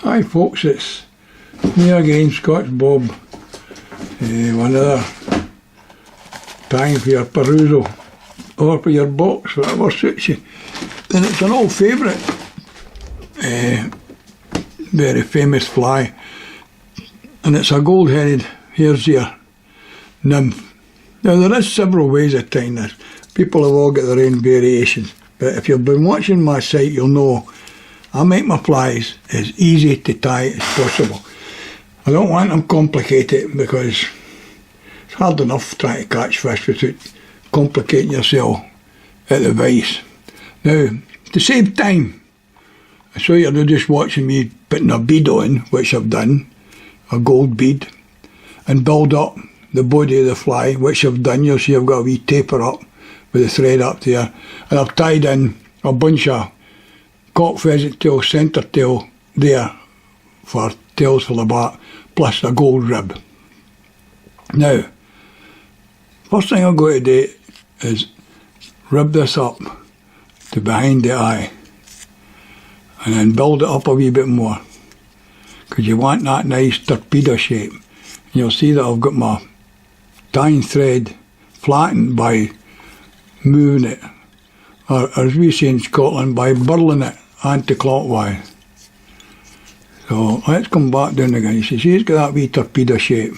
Hi folks, it's me again, Scotch Bob. Another time for your perusal, or for your box, whatever suits you. And it's an old favourite, very famous fly, and it's a gold-headed hares nymph. Now there is several ways of tying this. People have all got their own variations, but if you've been watching my site you'll know I make my flies as easy to tie as possible. I don't want them complicated because it's hard enough trying to catch fish without complicating yourself at the vice. Now, to save time, so you're not just watching me putting a bead on, which I've done, a gold bead, and build up the body of the fly, which I've done. You'll see I've got a wee taper up with the thread up there, and I've tied in a bunch of cock pheasant tail, centre tail there for tails for the back, plus a gold rib. Now, first thing I'm going to do is rib this up to behind the eye and then build it up a wee bit more, because you want that nice torpedo shape. And you'll see that I've got my tying thread flattened by moving it, or as we say in Scotland, by burling it anti-clockwise. So let's come back down again. You see it's got that wee torpedo shape.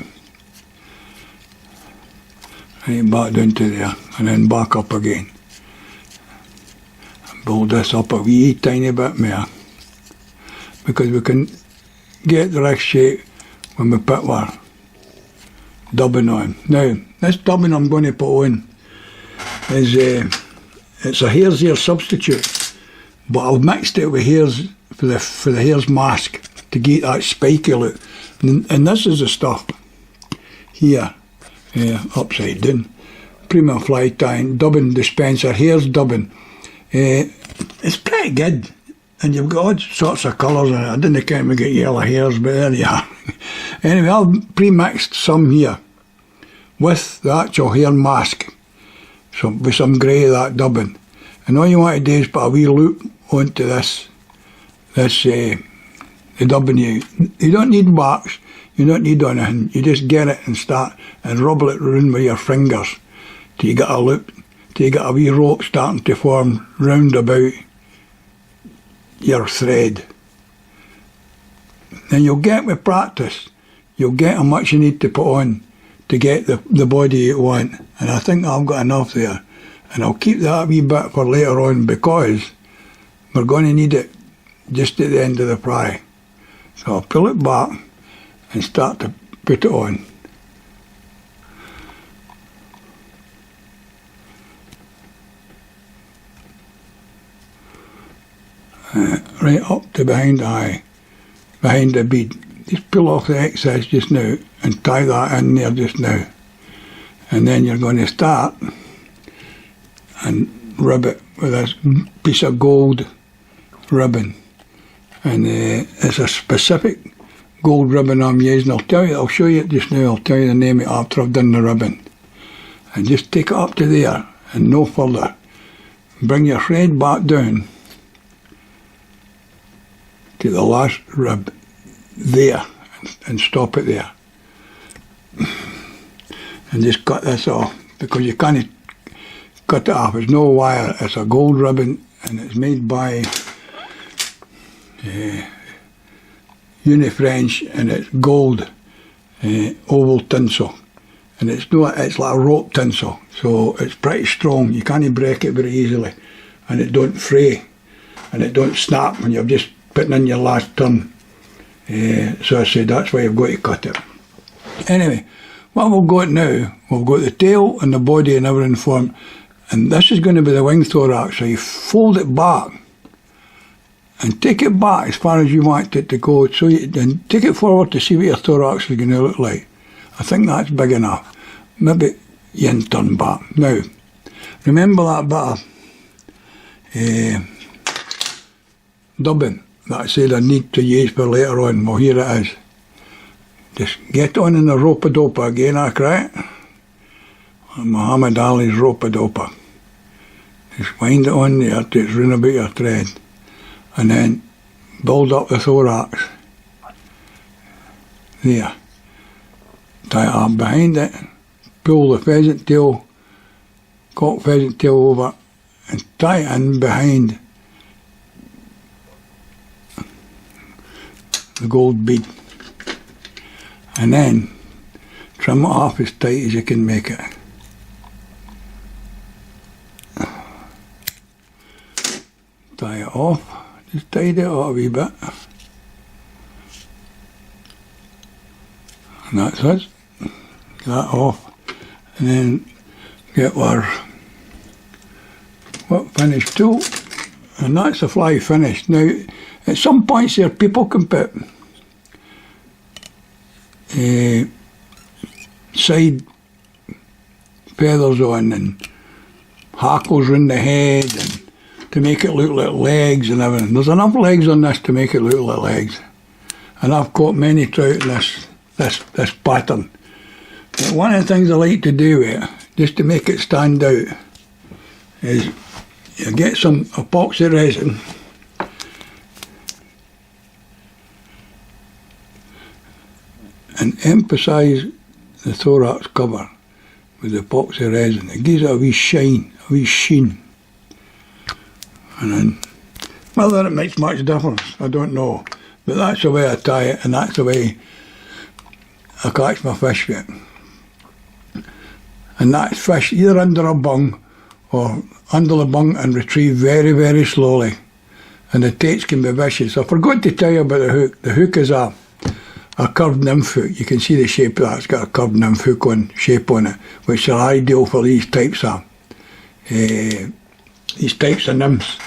Right back down to there, and then back up again. And build this up a wee tiny bit more, because we can get the right shape when we put our dubbing on. Now, this dubbing I'm going to put on is it's a hare's ear substitute, but I've mixed it with hares for the hare's mask to get that spiky look. And this is the stuff here, upside down. Premium fly tying, dubbing dispenser, hare's dubbing. It's pretty good, and you've got all sorts of colours in it. I didn't count we get yellow hares, but there you are. Anyway, I've pre-mixed some here with the actual hare mask, with some grey of that dubbing. And all you want to do is put a wee loop onto this the dubbing. You don't need wax, you don't need anything. You just get it and start and rubble it around with your fingers till you get a loop, till you get a wee rope starting to form round about your thread. Then you'll get, with practice, you'll get how much you need to put on to get the body you want. And I think I've got enough there. And I'll keep that wee bit for later on, because we're going to need it just at the end of the fry. So I'll pull it back and start to put it on. Right up to behind the eye, behind the bead. Just pull off the excess just now and tie that in there just now. And then you're going to start and rub it with this piece of gold ribbon. And it's a specific gold ribbon I'm using. I'll show you it just now. I'll tell you the name of it after I've done the ribbon. And just take it up to there and no further. Bring your thread back down to the last rib there and stop it there. And just cut this off, because you can't cut it off. It's no wire, it's a gold ribbon, and it's made by Uni-French, and it's gold oval tinsel, and it's like a rope tinsel, so it's pretty strong. You can't break it very easily, and it don't fray, and it don't snap when you're just putting in your last turn. So I said that's why you've got to cut it. Anyway, what we've got now, we've got the tail and the body and everything formed, and this is going to be the wing thorax. So you fold it back and take it back as far as you want it to go, so you then take it forward to see what your thorax is going to look like. I think that's big enough. Maybe you can turn back. Now, remember that bit of dubbing that I said I need to use for later on? Well, here it is. Just get on in the rope-a-dope again, right? Muhammad Ali's rope-a-dope. Just wind it on there till it's round about your thread, and then build up the thorax there. Tie it up behind it, pull the pheasant tail, cock pheasant tail over, and tie it in behind the gold bead. And then trim it off as tight as you can make it. Tie it off, just tidy it up a wee bit. And that's it. That off. And then get our finish tool. And that's the fly finished. Now, at some points there, people can put side feathers on and hackles round the head and to make it look like legs and everything. There's enough legs on this to make it look like legs. And I've caught many trout in this pattern. But one of the things I like to do with it, just to make it stand out, is you get some epoxy resin and emphasise the thorax cover with epoxy resin. It gives it a wee shine, a wee sheen. And then, whether it makes much difference, I don't know. But that's the way I tie it, and that's the way I catch my fish with it. And that's fish either under a bung or under the bung and retrieve very, very slowly. And the taits can be vicious. I forgot to tell you about the hook. The hook is a curved nymph hook. You can see the shape of that. It's got a curved nymph hook shape on it, which are ideal for these types of nymphs.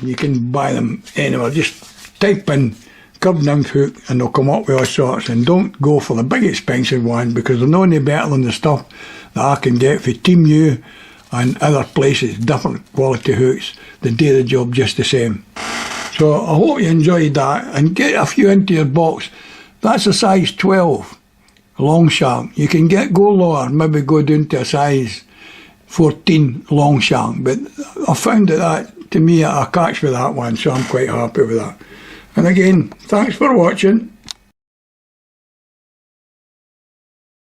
You can buy them anywhere. Just type in curved nymph hook and they'll come up with all sorts. And don't go for the big expensive one, because they're not any better than the stuff that I can get for Team U and other places. Different quality hooks that do the job just the same. So I hope you enjoyed that, and get a few into your box. That's a size 12 long shank. You can go lower, maybe go down to a size 14 long shank, but I found that to me I catch with that one, so I'm quite happy with that. And again, thanks for watching.